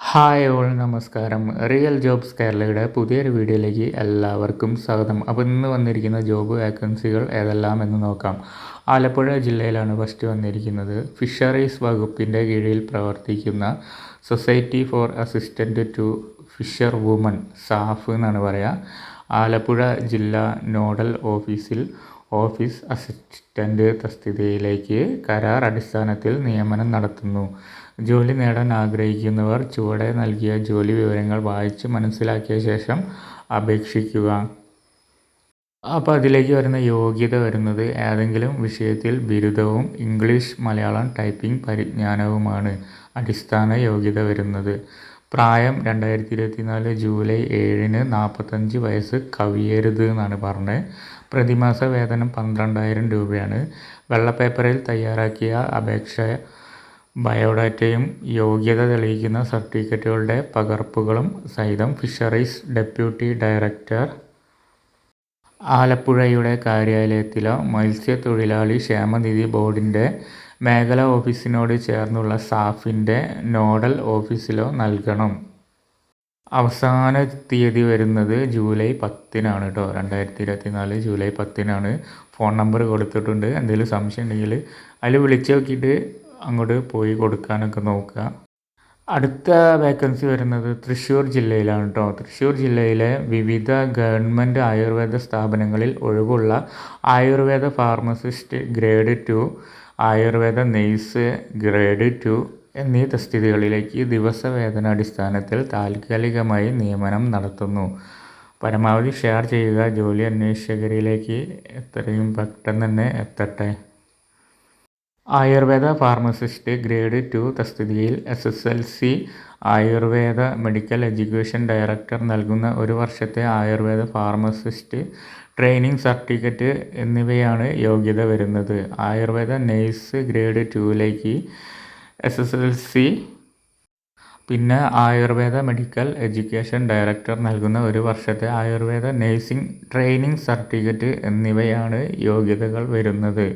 Hi all നമസ്കാരം. Real jobs കേരളയുടെ പുതിയൊരു വീഡിയോയിലേക്ക് എല്ലാവർക്കും സ്വാഗതം. അപ്പോൾ ഇന്ന് വന്നിരിക്കുന്ന ജോബ് വേക്കൻസികൾ ഏതെല്ലാം എന്ന് നോക്കാം. ആലപ്പുഴ ജില്ലയിലാണ് ഫസ്റ്റ് വന്നിരിക്കുന്നത്. ഫിഷറീസ് വകുപ്പിൻ്റെ കീഴിൽ പ്രവർത്തിക്കുന്ന society for assistant to fisher woman SAF എന്നാണ് പറയുക. ആലപ്പുഴ ജില്ലാ നോഡൽ ഓഫീസിൽ ഓഫീസ് അസിസ്റ്റൻ്റ് തസ്തികയിലേക്ക് കരാർ അടിസ്ഥാനത്തിൽ നിയമനം നടത്തുന്നു. ജോലി നേടാൻ ആഗ്രഹിക്കുന്നവർ ചുവടെ നൽകിയ ജോലി വിവരങ്ങൾ വായിച്ച് മനസ്സിലാക്കിയ ശേഷം അപേക്ഷിക്കുക. അപ്പോൾ അതിലേക്ക് വരുന്ന യോഗ്യത വരുന്നത് ഏതെങ്കിലും വിഷയത്തിൽ ബിരുദവും ഇംഗ്ലീഷ് മലയാളം ടൈപ്പിംഗ് പരിജ്ഞാനവുമാണ് അടിസ്ഥാന യോഗ്യത വരുന്നത്. പ്രായം 2024 ജൂലൈ 7 45 വയസ്സ് കവിയരുത് എന്നാണ് പറഞ്ഞത്. പ്രതിമാസ വേതനം 12,000 രൂപയാണ്. വെള്ളപ്പേപ്പറിൽ തയ്യാറാക്കിയ അപേക്ഷ, ബയോഡാറ്റയും യോഗ്യത തെളിയിക്കുന്ന സർട്ടിഫിക്കറ്റുകളുടെ പകർപ്പുകളും സഹിതം ഫിഷറീസ് ഡെപ്യൂട്ടി ഡയറക്ടർ ആലപ്പുഴയുടെ കാര്യാലയത്തിലോ മത്സ്യത്തൊഴിലാളി ക്ഷേമനിധി ബോർഡിൻ്റെ മേഖലാ ഓഫീസിനോട് ചേർന്നുള്ള സാഫിൻ്റെ നോഡൽ ഓഫീസിലോ നൽകണം. അവസാന തീയതി വരുന്നത് ജൂലൈ 10 കേട്ടോ. 2024 ജൂലൈ 10 ഫോൺ നമ്പർ കൊടുത്തിട്ടുണ്ട്. എന്തെങ്കിലും സംശയം ഉണ്ടെങ്കിൽ അതിൽ വിളിച്ച് നോക്കിയിട്ട് അങ്ങോട്ട് പോയി കൊടുക്കാനൊക്കെ നോക്കുക. അടുത്ത വേക്കൻസി വരുന്നത് തൃശ്ശൂർ ജില്ലയിലാണ് കേട്ടോ. തൃശ്ശൂർ ജില്ലയിലെ വിവിധ ഗവൺമെൻറ് ആയുർവേദ സ്ഥാപനങ്ങളിൽ ഒഴിവുള്ള Ayurveda pharmacist grade 2, Ayurveda nice grade 2 എന്നീ തസ്തികകളിലേക്ക് ദിവസവേതന അടിസ്ഥാനത്തിൽ താൽക്കാലികമായി നിയമനം നടത്തുന്നു. പരമാവധി ഷെയർ ചെയ്യുക. ജോലി അന്വേഷകരിലേക്ക് എത്രയും പെട്ടെന്ന് തന്നെ എത്തട്ടെ. ആയുർവേദ ഫാർമസിസ്റ്റ് ഗ്രേഡ് 2 തസ്തികയിൽ SSLC, Ayurveda medical education director നൽകുന്ന 1 വർഷത്തെ ആയുർവേദ ഫാർമസിസ്റ്റ് ട്രെയിനിങ് സർട്ടിഫിക്കറ്റ് എന്നിവയാണ് യോഗ്യത വരുന്നത്. ആയുർവേദ നെയ്സ് ഗ്രേഡ് 2ലേക്ക് SSLC, പിന്നെ ആയുർവേദ മെഡിക്കൽ എഡ്യൂക്കേഷൻ ഡയറക്ടർ നൽകുന്ന 1 വർഷത്തെ ആയുർവേദ നഴ്സിംഗ് ട്രെയിനിങ് സർട്ടിഫിക്കറ്റ് എന്നിവയാണ് യോഗ്യതകൾ വരുന്നത്.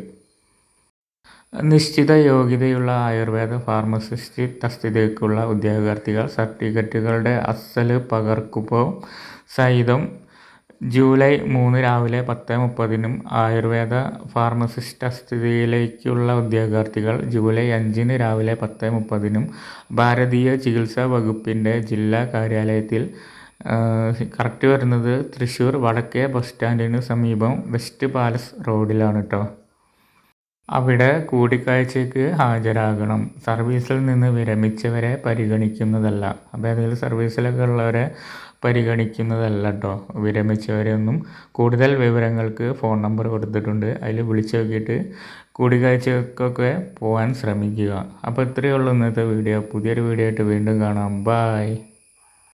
നിശ്ചിത യോഗ്യതയുള്ള ആയുർവേദ ഫാർമസിസ്റ്റ് തസ്തികയ്ക്കുള്ള ഉദ്യോഗാർത്ഥികൾ സർട്ടിഫിക്കറ്റുകളുടെ അസൽ പകർപ്പും സഹിതം ജൂലൈ 3 രാവിലെ 10:30 ആയുർവേദ ഫാർമസിസ്റ്റ് തസ്തികയിലേക്കുള്ള ഉദ്യോഗാർത്ഥികൾ ജൂലൈ 5 രാവിലെ 10:30 ഭാരതീയ ചികിത്സാ വകുപ്പിൻ്റെ ജില്ലാ കാര്യാലയത്തിൽ, കറക്റ്റ് വരുന്നത് തൃശ്ശൂർ വടക്കേ ബസ് സ്റ്റാൻഡിന് സമീപം വെസ്റ്റ് പാലസ് റോഡിലാണ് കേട്ടോ. അവിടെ കൂടിക്കാഴ്ചയ്ക്ക് ഹാജരാകണം. സർവീസിൽ നിന്ന് വിരമിച്ചവരെ പരിഗണിക്കുന്നതല്ല. അപ്പോൾ ഏതെങ്കിലും സർവീസിലൊക്കെ ഉള്ളവരെ പരിഗണിക്കുന്നതല്ല കേട്ടോ, വിരമിച്ചവരെയൊന്നും. കൂടുതൽ വിവരങ്ങൾക്ക് ഫോൺ നമ്പർ കൊടുത്തിട്ടുണ്ട്. അതിൽ വിളിച്ച് നോക്കിയിട്ട് കൂടിക്കാഴ്ചക്കൊക്കെ പോകാൻ ശ്രമിക്കുക. അപ്പോൾ ഇത്രയേ ഉള്ളൂ ഇന്നത്തെ വീഡിയോ. പുതിയൊരു വീഡിയോ ആയിട്ട് വീണ്ടും കാണാം. ബായ്.